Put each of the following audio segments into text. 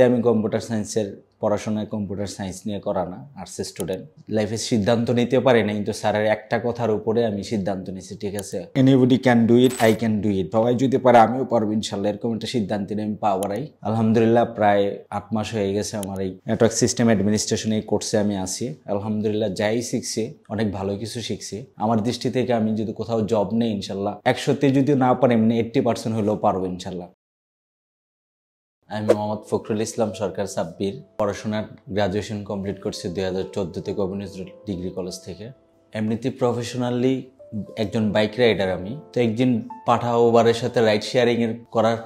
এমনিতে আমি কম্পিউটার সায়েন্সের পড়াশোনায় কম্পিউটার সায়েন্স নিয়ে করা না, আর্টস স্টুডেন্ট। লাইফে সিদ্ধান্ত নিতে পারি না, কিন্তু স্যারের একটা কথার উপরে আমি সিদ্ধান্ত নিয়েছি, ঠিক আছে, anybody can do it, I can do it. সবাই যদি পারে আমিও পারবো ইনশাল্লাহ, এরকম একটা সিদ্ধান্ত নিয়ে আমি পাওয়ারাই। আলহামদুলিল্লাহ প্রায় 8 মাস হয়ে গেছে আমার এই নেটওয়ার্ক সিস্টেম অ্যাডমিনিস্ট্রেশন এই কোর্সে আমি আছি। আলহামদুলিল্লাহ যাই শিখছি অনেক ভালো কিছু শিখছি। আমার দৃষ্টি থেকে আমি যদি কোথাও জব নেই ইনশাল্লাহ 100তে যদি না পারি এমনি 80% হলেও পারবো ইনশাল্লাহ। আমি মোহাম্মদ ফখরুল ইসলাম সরকার সাব্বির। পড়াশোনার গ্রাজুয়েশন কমপ্লিট করছি 2014-তে গভর্নমেন্ট ডিগ্রি কলেজ থেকে। এমনিতে প্রফেশনালি একজন বাইক রাইডার আমি। তো একদিন পাঠা ওভারের সাথে রাইড শেয়ারিং এর করার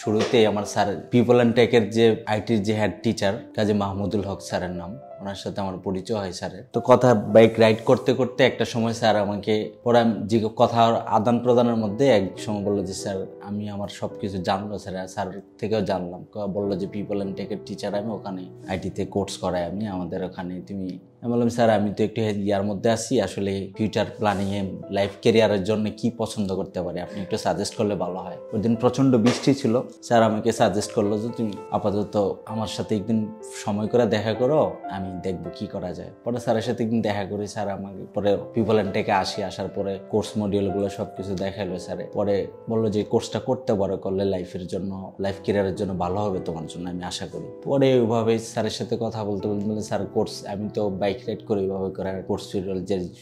শুরুতেই আমার স্যার পিপল অ্যান্ড টেকের যে আইটির যে হেড টিচার কাজী মাহমুদুল হক স্যারের নাম, ওনার সাথে আমার পরিচয় হয় স্যারের। তো কথা বাইক রাইড করতে করতে একটা সময় স্যার আমাকে পরে যে কথা আদান প্রদানের মধ্যে এক সময় বললো যে স্যার আমি আমার সবকিছু জানলো স্যার থেকেও জানলাম। বললো যে পিপল অ্যান্ড টেকের টিচার আমি, ওখানে আইটিতে কোর্স করাই আমি, আমাদের ওখানে তুমি। আমি বললাম স্যার আমি তো একটু ইয়ার মধ্যে আছি, আসলে ফিউচার প্ল্যানিংয়ে লাইফ ক্যারিয়ারের জন্য কি পছন্দ করতে পারি, আপনি একটু সাজেস্ট করলে ভালো হয়। ওই দিন প্রচণ্ড বৃষ্টি ছিল, স্যার আমাকে সাজেস্ট করলো যে তুমি আপাতত আমার সাথে একদিন সময় করে দেখা করো, আমি দেখবো কি করা যায়। পরে স্যারের সাথে একদিন দেখা করি, স্যার আমাকে পরে পিপল অ্যান্ড টেকে আসার পরে কোর্স মডিউলগুলো সবকিছু দেখাইলো স্যারে। পরে বললো যে কোর্সটা করতে পারো, করলে লাইফের জন্য লাইফ ক্যারিয়ারের জন্য ভালো হবে তোমার জন্য, আমি আশা করি। পরে ওইভাবে স্যারের সাথে কথা বলতে বলতে স্যার কোর্স আমি তো বাইক রাইড করে ওইভাবে করে কোর্স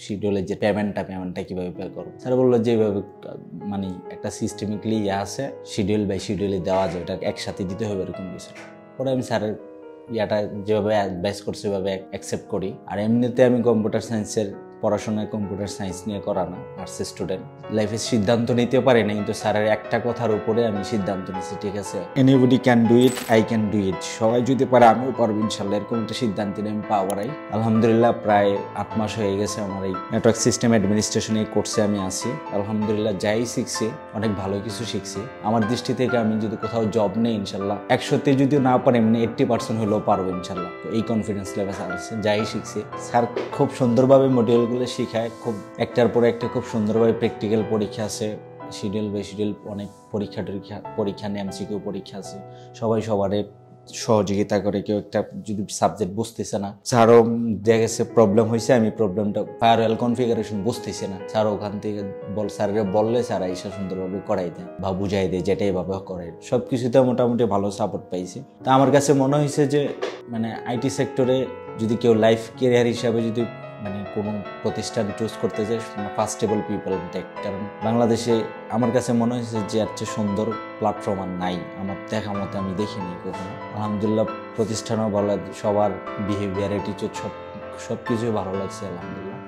শিডিউলের যে পেমেন্টটা কিভাবে পে করবো। স্যার বললো যে এইভাবে মানে একটা সিস্টেমিকলি আছে, শিডিউল বাই শিডিউলে দেওয়া যায়, ওটা একসাথে দিতে হবে এরকম কিছু। পরে আমি স্যারের ইয়াটা যেভাবে অ্যাডভাইস করছে ওইভাবে অ্যাকসেপ্ট করি। আর এমনিতে আমি কম্পিউটার সায়েন্সের পড়াশোনায় কম্পিউটার সায়েন্স নিয়ে করা না, আর্টস স্টুডেন্ট। লাইফে সিদ্ধান্ত নিতে পারি না, কিন্তু স্যারের একটা কথার উপরে আমি সিদ্ধান্ত নিয়েছি, ঠিক আছে, anybody can do it, I can do it. সবাই যদি পারে আমিও পারবো ইনশাল্লাহ, এরকম একটা সিদ্ধান্ত নিয়ে আমি পাওয়ারাই। আলহামদুলিল্লাহ প্রায় 8 মাস হয়ে গেছে আমার এই নেটওয়ার্ক সিস্টেম অ্যাডমিনিস্ট্রেশন এই কোর্সে আমি আছি। আলহামদুলিল্লাহ যাই শিখছি অনেক ভালো কিছু শিখছি। আমার দৃষ্টি থেকে আমি যদি কোথাও জব নেই ইনশাল্লাহ 100তে যদি না পারি এমনি 80% হলেও পারবো ইনশাল্লাহ। তো এই কনফিডেন্স লেভেল আছে, যাই শিখছি। স্যার খুব সুন্দরভাবে মডিউল শিখায়, খুব একটার পরে একটা খুব সুন্দরভাবে প্র্যাকটিক্যাল পরীক্ষা আছে, শিডিউল বাই শিডিউল অনেক পরীক্ষা নিয়ে এমসিকিউ পরীক্ষা আছে। সবাই সবারে সহযোগিতা করে। কেউ একটা যদি সাবজেক্ট বুঝতেছে না, স্যারও দেখা গেছে প্রবলেম হয়েছে, আমি প্রবলেমটা ফায়ারওয়াল কনফিগারেশন বুঝতেছি না, স্যার ওখান থেকে স্যারের বললে স্যার এসে সুন্দরভাবে করাই দেয় বা বুঝাই দেয়, যেটা এইভাবে করে। সব কিছুতে মোটামুটি ভালো সাপোর্ট পাইছি। তা আমার কাছে মনে হয়েছে যে মানে আইটি সেক্টরে যদি কেউ লাইফ ক্যারিয়ার হিসাবে যদি মানে কোনো প্রতিষ্ঠান চুজ করতে চাই, ফার্স্টেবল পিপল টেক। কারণ বাংলাদেশে আমার কাছে মনে হয়েছে যে এর চেয়ে সুন্দর প্ল্যাটফর্ম আর নাই, আমার দেখা মতে আমি দেখিনি কখনো। আলহামদুলিল্লাহ প্রতিষ্ঠানও ভালো, সবার বিহেভিয়ার, অ্যাটিটিউড সব কিছুই ভালো লাগছে আলহামদুলিল্লাহ।